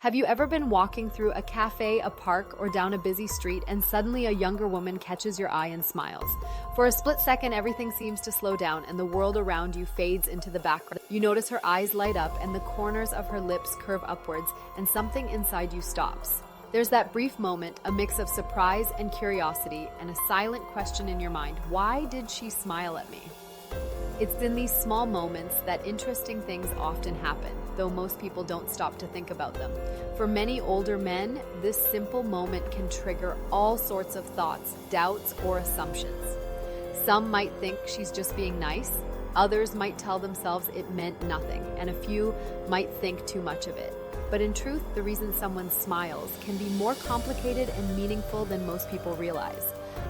Have you ever been walking through a cafe, a park, or down a busy street, and suddenly a younger woman catches your eye and smiles? For a split second, everything seems to slow down and the world around you fades into the background. You notice her eyes light up and the corners of her lips curve upwards, and something inside you stops. There's that brief moment, a mix of surprise and curiosity, and a silent question in your mind: why did she smile at me? It's in these small moments that interesting things often happen, though most people don't stop to think about them. For many older men, this simple moment can trigger all sorts of thoughts, doubts, or assumptions. Some might think she's just being nice, others might tell themselves it meant nothing, and a few might think too much of it. But in truth, the reason someone smiles can be more complicated and meaningful than most people realize.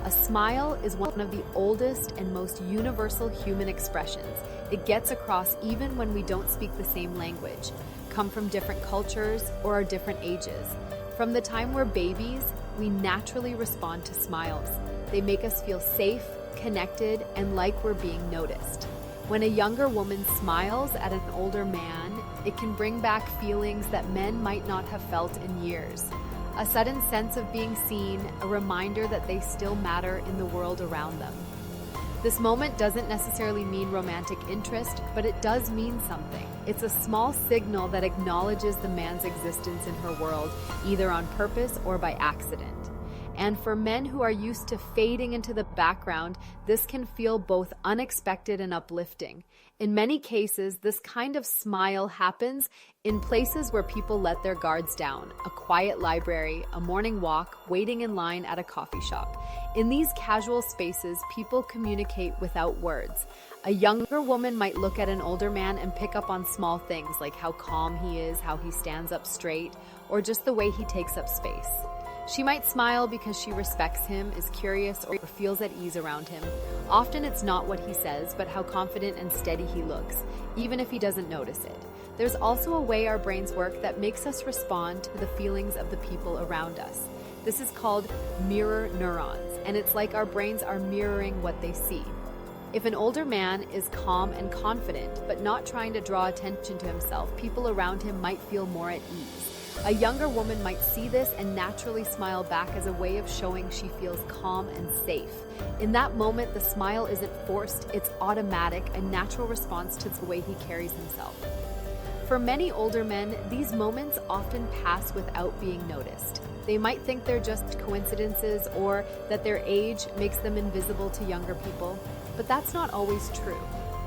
A smile is one of the oldest and most universal human expressions. It gets across even when we don't speak the same language, come from different cultures, or are different ages. From the time we're babies, we naturally respond to smiles. They make us feel safe, connected, and like we're being noticed. When a younger woman smiles at an older man, it can bring back feelings that men might not have felt in years. A sudden sense of being seen, a reminder that they still matter in the world around them. This moment doesn't necessarily mean romantic interest, but it does mean something. It's a small signal that acknowledges the man's existence in her world, either on purpose or by accident. And for men who are used to fading into the background, this can feel both unexpected and uplifting. In many cases, this kind of smile happens in places where people let their guards down: a quiet library, a morning walk, waiting in line at a coffee shop. In these casual spaces, people communicate without words. A younger woman might look at an older man and pick up on small things like how calm he is, how he stands up straight, or just the way he takes up space. She might smile because she respects him, is curious, or feels at ease around him. Often it's not what he says, but how confident and steady he looks, even if he doesn't notice it. There's also a way our brains work that makes us respond to the feelings of the people around us. This is called mirror neurons, and it's like our brains are mirroring what they see. If an older man is calm and confident, but not trying to draw attention to himself, people around him might feel more at ease. A younger woman might see this and naturally smile back as a way of showing she feels calm and safe. In that moment, the smile isn't forced, it's automatic, a natural response to the way he carries himself. For many older men, these moments often pass without being noticed. They might think they're just coincidences or that their age makes them invisible to younger people, but that's not always true.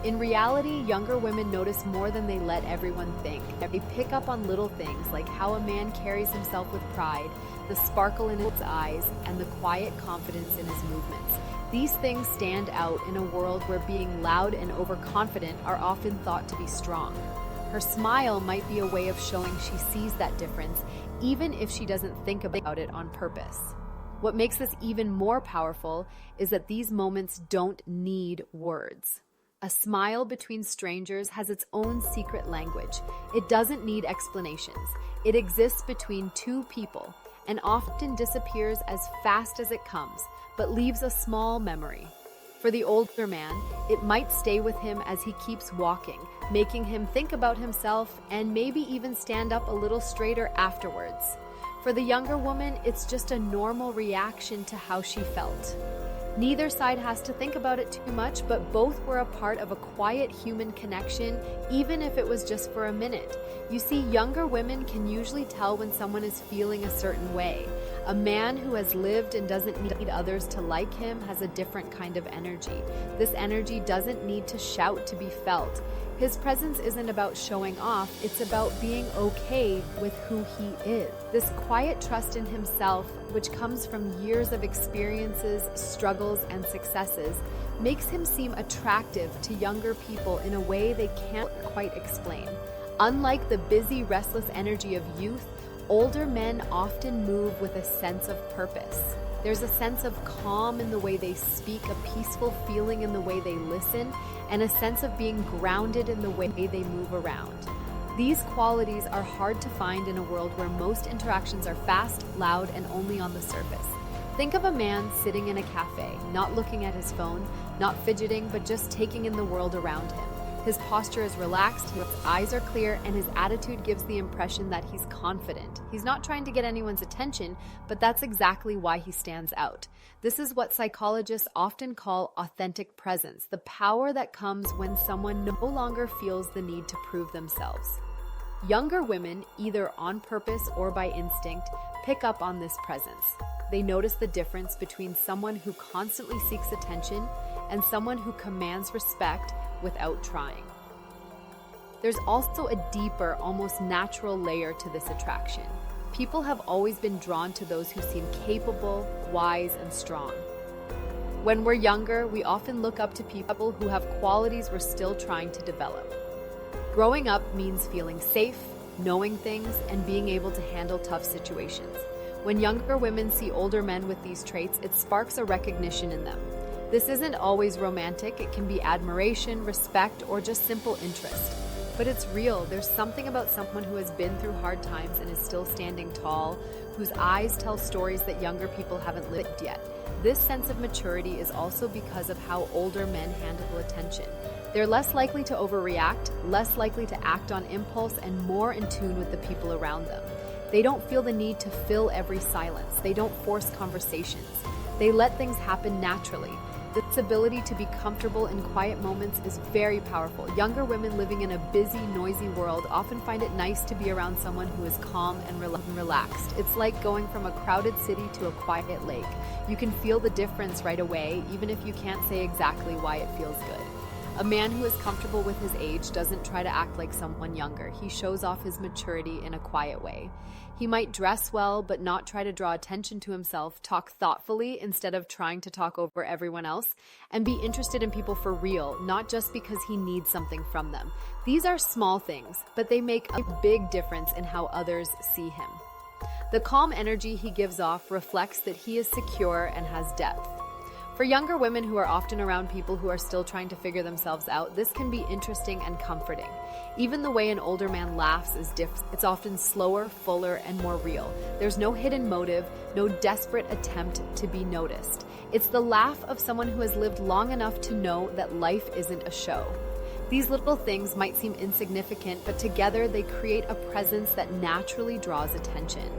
In reality, younger women notice more than they let everyone think. They pick up on little things like how a man carries himself with pride, the sparkle in his eyes, and the quiet confidence in his movements. These things stand out in a world where being loud and overconfident are often thought to be strong. Her smile might be a way of showing she sees that difference, even if she doesn't think about it on purpose. What makes this even more powerful is that these moments don't need words. A smile between strangers has its own secret language. It doesn't need explanations. It exists between two people and often disappears as fast as it comes, but leaves a small memory. For the older man, it might stay with him as he keeps walking, making him think about himself and maybe even stand up a little straighter afterwards. For the younger woman, it's just a normal reaction to how she felt. Neither side has to think about it too much, but both were a part of a quiet human connection, even if it was just for a minute. You see, younger women can usually tell when someone is feeling a certain way. A man who has lived and doesn't need others to like him has a different kind of energy. This energy doesn't need to shout to be felt. His presence isn't about showing off, it's about being okay with who he is. This quiet trust in himself, which comes from years of experiences, struggles, and successes, makes him seem attractive to younger people in a way they can't quite explain. Unlike the busy, restless energy of youth, older men often move with a sense of purpose. There's a sense of calm in the way they speak, a peaceful feeling in the way they listen, and a sense of being grounded in the way they move around. These qualities are hard to find in a world where most interactions are fast, loud, and only on the surface. Think of a man sitting in a cafe, not looking at his phone, not fidgeting, but just taking in the world around him. His posture is relaxed, his eyes are clear, and his attitude gives the impression that he's confident. He's not trying to get anyone's attention, but that's exactly why he stands out. This is what psychologists often call authentic presence, the power that comes when someone no longer feels the need to prove themselves. Younger women, either on purpose or by instinct, pick up on this presence. They notice the difference between someone who constantly seeks attention and someone who commands respect without trying. There's also a deeper, almost natural layer to this attraction. People have always been drawn to those who seem capable, wise, and strong. When we're younger, we often look up to people who have qualities we're still trying to develop. Growing up means feeling safe, knowing things, and being able to handle tough situations. When younger women see older men with these traits, it sparks a recognition in them. This isn't always romantic. It can be admiration, respect, or just simple interest. But it's real. There's something about someone who has been through hard times and is still standing tall, whose eyes tell stories that younger people haven't lived yet. This sense of maturity is also because of how older men handle attention. They're less likely to overreact, less likely to act on impulse, and more in tune with the people around them. They don't feel the need to fill every silence. They don't force conversations. They let things happen naturally. This ability to be comfortable in quiet moments is very powerful. Younger women living in a busy, noisy world often find it nice to be around someone who is calm and relaxed. It's like going from a crowded city to a quiet lake. You can feel the difference right away, even if you can't say exactly why it feels good. A man who is comfortable with his age doesn't try to act like someone younger. He shows off his maturity in a quiet way. He might dress well, but not try to draw attention to himself, talk thoughtfully instead of trying to talk over everyone else, and be interested in people for real, not just because he needs something from them. These are small things, but they make a big difference in how others see him. The calm energy he gives off reflects that he is secure and has depth. For younger women who are often around people who are still trying to figure themselves out, this can be interesting and comforting. Even the way an older man laughs is different. It's often slower, fuller, and more real. There's no hidden motive, no desperate attempt to be noticed. It's the laugh of someone who has lived long enough to know that life isn't a show. These little things might seem insignificant, but together they create a presence that naturally draws attention.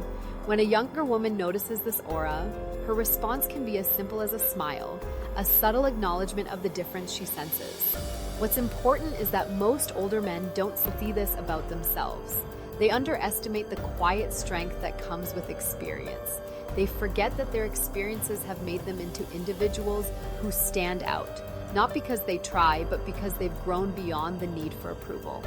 When a younger woman notices this aura, her response can be as simple as a smile, a subtle acknowledgement of the difference she senses. What's important is that most older men don't see this about themselves. They underestimate the quiet strength that comes with experience. They forget that their experiences have made them into individuals who stand out, not because they try, but because they've grown beyond the need for approval.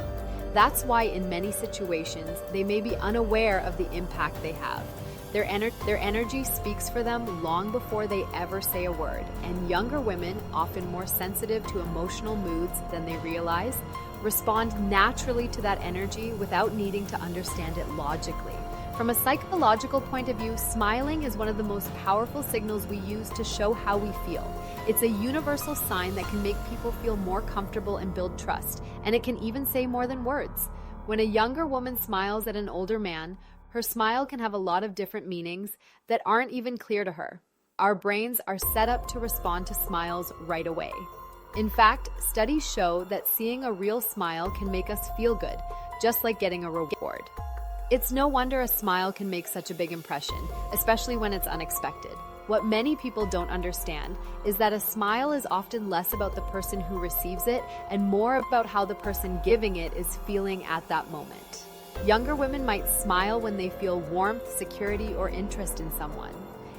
That's why in many situations, they may be unaware of the impact they have. Their energy speaks for them long before they ever say a word, and younger women, often more sensitive to emotional moods than they realize, respond naturally to that energy without needing to understand it logically. From a psychological point of view, smiling is one of the most powerful signals we use to show how we feel. It's a universal sign that can make people feel more comfortable and build trust, and it can even say more than words. When a younger woman smiles at an older man, her smile can have a lot of different meanings that aren't even clear to her. Our brains are set up to respond to smiles right away. In fact, studies show that seeing a real smile can make us feel good, just like getting a reward. It's no wonder a smile can make such a big impression, especially when it's unexpected. What many people don't understand is that a smile is often less about the person who receives it and more about how the person giving it is feeling at that moment. Younger women might smile when they feel warmth, security, or interest in someone.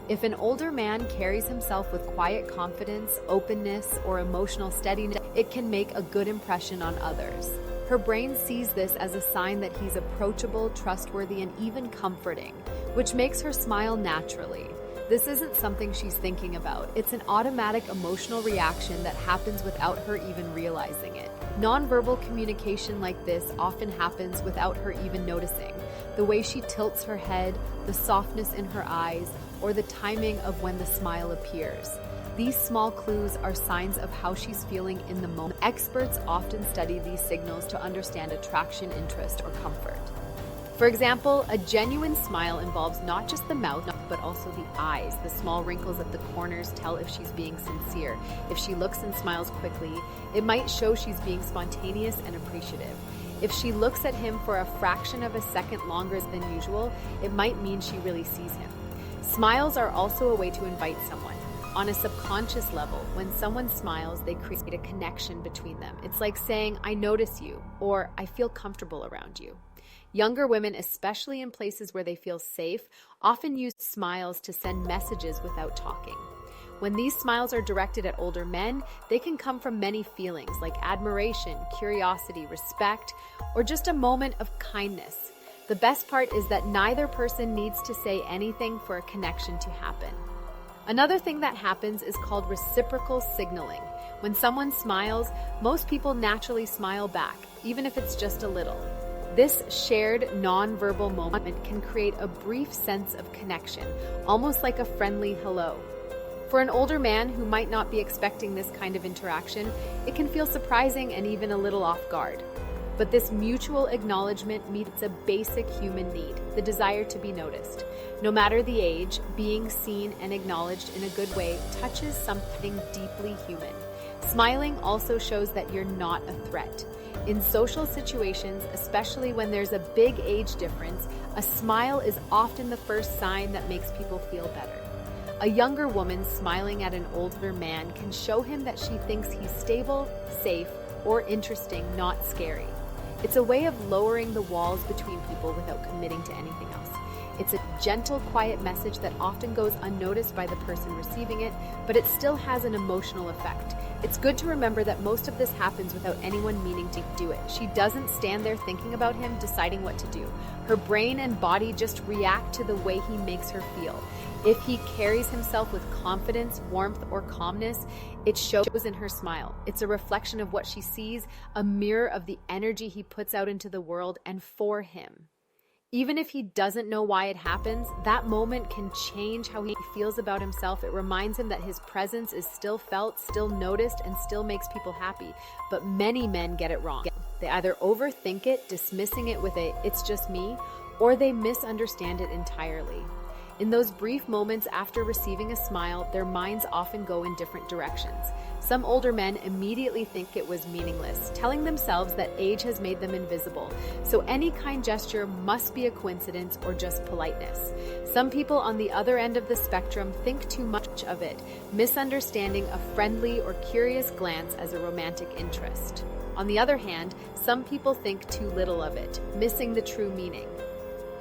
If an older man carries himself with quiet confidence, openness, or emotional steadiness, it can make a good impression on others. Her brain sees this as a sign that he's approachable, trustworthy, and even comforting, which makes her smile naturally. This isn't something she's thinking about. It's an automatic emotional reaction that happens without her even realizing it. Nonverbal communication like this often happens without her even noticing. The way she tilts her head, the softness in her eyes, or the timing of when the smile appears. These small clues are signs of how she's feeling in the moment. Experts often study these signals to understand attraction, interest, or comfort. For example, a genuine smile involves not just the mouth, but also the eyes. The small wrinkles at the corners tell if she's being sincere. If she looks and smiles quickly, it might show she's being spontaneous and appreciative. If she looks at him for a fraction of a second longer than usual, it might mean she really sees him. Smiles are also a way to invite someone. On a subconscious level, when someone smiles, they create a connection between them. It's like saying, "I notice you," or "I feel comfortable around you." Younger women, especially in places where they feel safe, often use smiles to send messages without talking. When these smiles are directed at older men, they can come from many feelings like admiration, curiosity, respect, or just a moment of kindness. The best part is that neither person needs to say anything for a connection to happen. Another thing that happens is called reciprocal signaling. When someone smiles, most people naturally smile back, even if it's just a little. This shared nonverbal moment can create a brief sense of connection, almost like a friendly hello. For an older man who might not be expecting this kind of interaction, it can feel surprising and even a little off guard. But this mutual acknowledgement meets a basic human need, the desire to be noticed. No matter the age, being seen and acknowledged in a good way touches something deeply human. Smiling also shows that you're not a threat. In social situations, especially when there's a big age difference, a smile is often the first sign that makes people feel better. A younger woman smiling at an older man can show him that she thinks he's stable, safe, or interesting, not scary. It's a way of lowering the walls between people without committing to anything else. It's a gentle, quiet message that often goes unnoticed by the person receiving it, but it still has an emotional effect. It's good to remember that most of this happens without anyone meaning to do it. She doesn't stand there thinking about him, deciding what to do. Her brain and body just react to the way he makes her feel. If he carries himself with confidence, warmth, or calmness, it shows in her smile. It's a reflection of what she sees, a mirror of the energy he puts out into the world and for him. Even if he doesn't know why it happens, that moment can change how he feels about himself. It reminds him that his presence is still felt, still noticed, and still makes people happy. But many men get it wrong. They either overthink it, dismissing it with a "it's just me," or they misunderstand it entirely. In those brief moments after receiving a smile, their minds often go in different directions. Some older men immediately think it was meaningless, telling themselves that age has made them invisible, so any kind gesture must be a coincidence or just politeness. Some people on the other end of the spectrum think too much of it, misunderstanding a friendly or curious glance as a romantic interest. On the other hand, some people think too little of it, missing the true meaning.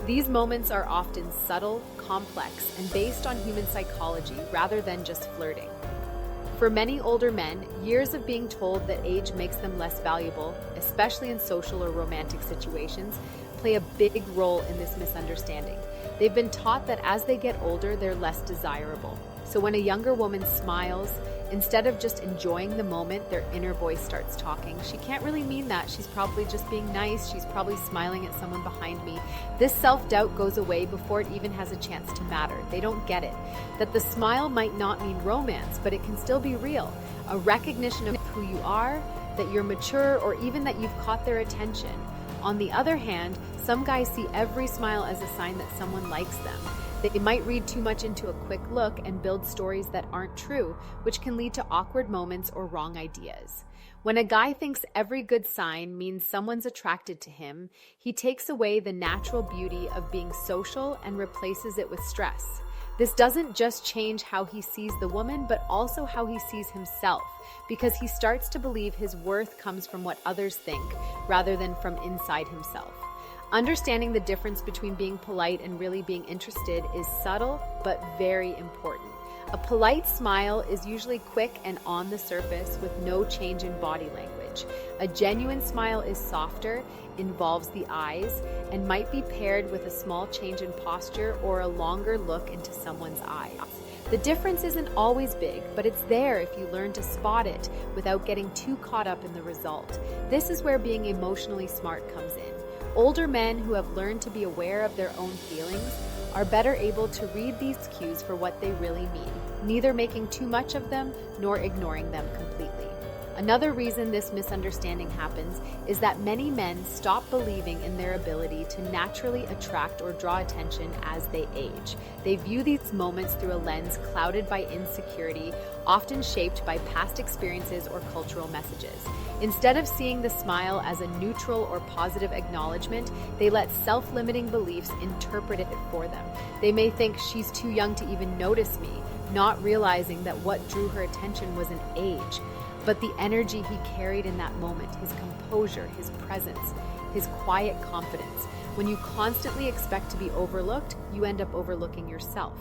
These moments are often subtle, complex, and based on human psychology rather than just flirting. For many older men, years of being told that age makes them less valuable, especially in social or romantic situations, play a big role in this misunderstanding. They've been taught that as they get older, they're less desirable. So when a younger woman smiles, instead of just enjoying the moment, their inner voice starts talking. She can't really mean that. She's probably just being nice. She's probably smiling at someone behind me. This self-doubt goes away before it even has a chance to matter. They don't get it. That the smile might not mean romance, but it can still be real. A recognition of who you are, that you're mature, or even that you've caught their attention. On the other hand, some guys see every smile as a sign that someone likes them. They might read too much into a quick look and build stories that aren't true, which can lead to awkward moments or wrong ideas. When a guy thinks every good sign means someone's attracted to him, he takes away the natural beauty of being social and replaces it with stress. This doesn't just change how he sees the woman, but also how he sees himself, because he starts to believe his worth comes from what others think, rather than from inside himself. Understanding the difference between being polite and really being interested is subtle, but very important. A polite smile is usually quick and on the surface with no change in body language. A genuine smile is softer, involves the eyes, and might be paired with a small change in posture or a longer look into someone's eyes. The difference isn't always big, but it's there if you learn to spot it without getting too caught up in the result. This is where being emotionally smart comes in. Older men who have learned to be aware of their own feelings are better able to read these cues for what they really mean, neither making too much of them nor ignoring them completely. Another reason this misunderstanding happens is that many men stop believing in their ability to naturally attract or draw attention as they age. They view these moments through a lens clouded by insecurity, often shaped by past experiences or cultural messages. Instead of seeing the smile as a neutral or positive acknowledgement, they let self-limiting beliefs interpret it for them. They may think, she's too young to even notice me, not realizing that what drew her attention was an age, but the energy he carried in that moment, his composure, his presence, his quiet confidence. When you constantly expect to be overlooked, you end up overlooking yourself.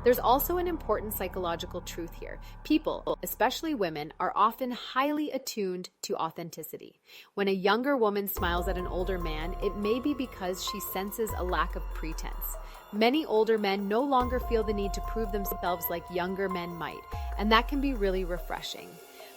There's also an important psychological truth here. People, especially women, are often highly attuned to authenticity. When a younger woman smiles at an older man, it may be because she senses a lack of pretense. Many older men no longer feel the need to prove themselves like younger men might, and that can be really refreshing.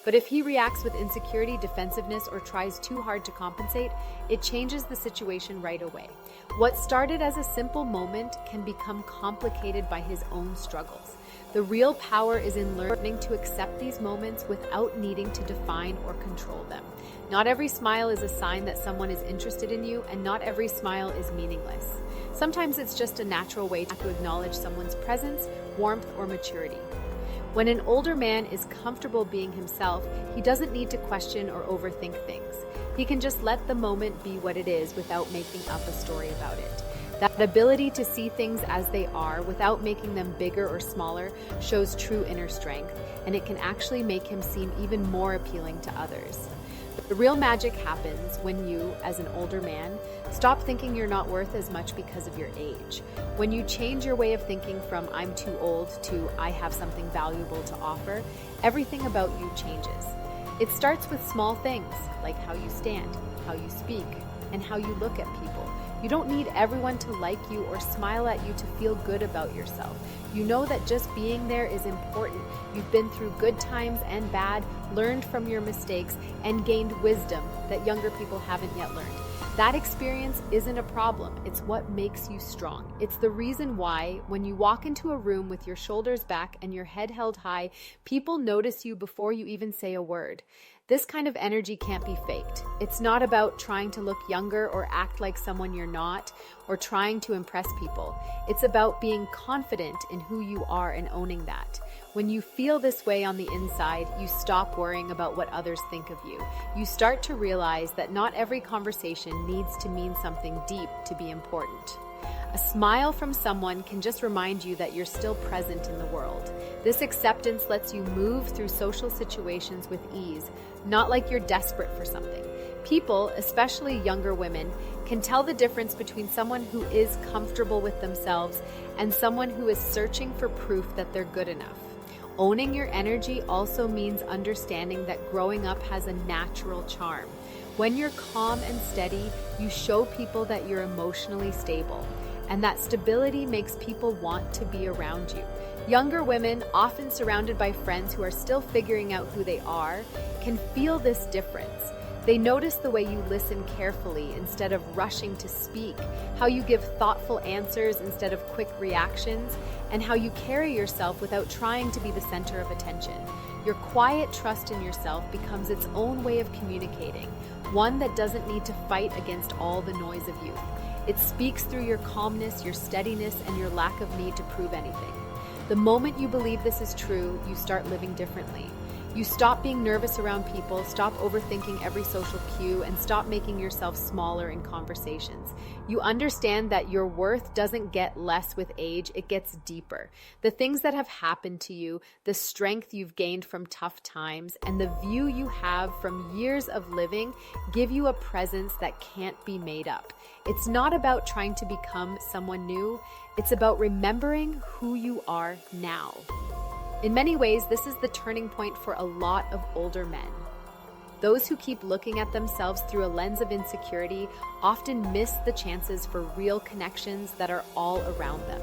But if he reacts with insecurity, defensiveness, or tries too hard to compensate, it changes the situation right away. What started as a simple moment can become complicated by his own struggles. The real power is in learning to accept these moments without needing to define or control them. Not every smile is a sign that someone is interested in you, and not every smile is meaningless. Sometimes it's just a natural way to acknowledge someone's presence, warmth, or maturity. When an older man is comfortable being himself, he doesn't need to question or overthink things. He can just let the moment be what it is without making up a story about it. That ability to see things as they are without making them bigger or smaller shows true inner strength, and it can actually make him seem even more appealing to others. The real magic happens when you, as an older man, stop thinking you're not worth as much because of your age. When you change your way of thinking from "I'm too old" to "I have something valuable to offer," everything about you changes. It starts with small things, like how you stand, how you speak, and how you look at people. You don't need everyone to like you or smile at you to feel good about yourself. You know that just being there is important. You've been through good times and bad, learned from your mistakes, and gained wisdom that younger people haven't yet learned. That experience isn't a problem. It's what makes you strong. It's the reason why, when you walk into a room with your shoulders back and your head held high, people notice you before you even say a word. This kind of energy can't be faked. It's not about trying to look younger or act like someone you're not, or trying to impress people. It's about being confident in who you are and owning that. When you feel this way on the inside, you stop worrying about what others think of you. You start to realize that not every conversation needs to mean something deep to be important. A smile from someone can just remind you that you're still present in the world. This acceptance lets you move through social situations with ease, not like you're desperate for something. People, especially younger women, can tell the difference between someone who is comfortable with themselves and someone who is searching for proof that they're good enough. Owning your energy also means understanding that growing up has a natural charm. When you're calm and steady, you show people that you're emotionally stable, and that stability makes people want to be around you. Younger women, often surrounded by friends who are still figuring out who they are, can feel this difference. They notice the way you listen carefully instead of rushing to speak, how you give thoughtful answers instead of quick reactions, and how you carry yourself without trying to be the center of attention. Your quiet trust in yourself becomes its own way of communicating, one that doesn't need to fight against all the noise of youth. It speaks through your calmness, your steadiness, and your lack of need to prove anything. The moment you believe this is true, you start living differently. You stop being nervous around people, stop overthinking every social cue, and stop making yourself smaller in conversations. You understand that your worth doesn't get less with age, it gets deeper. The things that have happened to you, the strength you've gained from tough times, and the view you have from years of living give you a presence that can't be made up. It's not about trying to become someone new, it's about remembering who you are now. In many ways, this is the turning point for a lot of older men. Those who keep looking at themselves through a lens of insecurity often miss the chances for real connections that are all around them.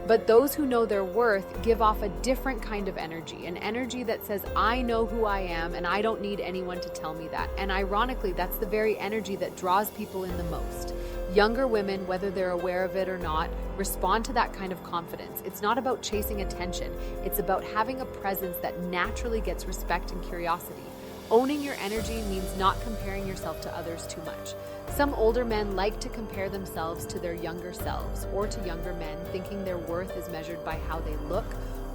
But those who know their worth give off a different kind of energy, an energy that says, I know who I am and I don't need anyone to tell me that. And ironically, that's the very energy that draws people in the most. Younger women, whether they're aware of it or not, respond to that kind of confidence. It's not about chasing attention. It's about having a presence that naturally gets respect and curiosity. Owning your energy means not comparing yourself to others too much. Some older men like to compare themselves to their younger selves or to younger men, thinking their worth is measured by how they look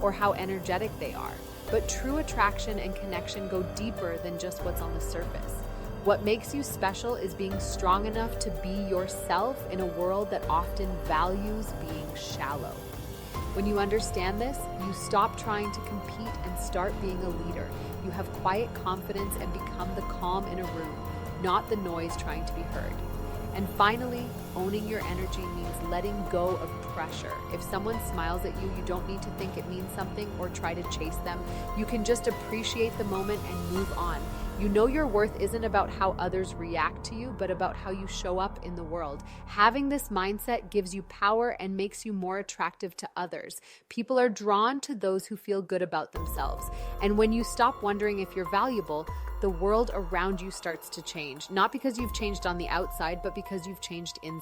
or how energetic they are. But true attraction and connection go deeper than just what's on the surface. What makes you special is being strong enough to be yourself in a world that often values being shallow. When you understand this, you stop trying to compete and start being a leader. You have quiet confidence and become the calm in a room, not the noise trying to be heard. And finally, owning your energy means letting go of pressure. If someone smiles at you, you don't need to think it means something or try to chase them. You can just appreciate the moment and move on. You know your worth isn't about how others react to you, but about how you show up in the world. Having this mindset gives you power and makes you more attractive to others. People are drawn to those who feel good about themselves. And when you stop wondering if you're valuable, the world around you starts to change. Not because you've changed on the outside, but because you've changed inside.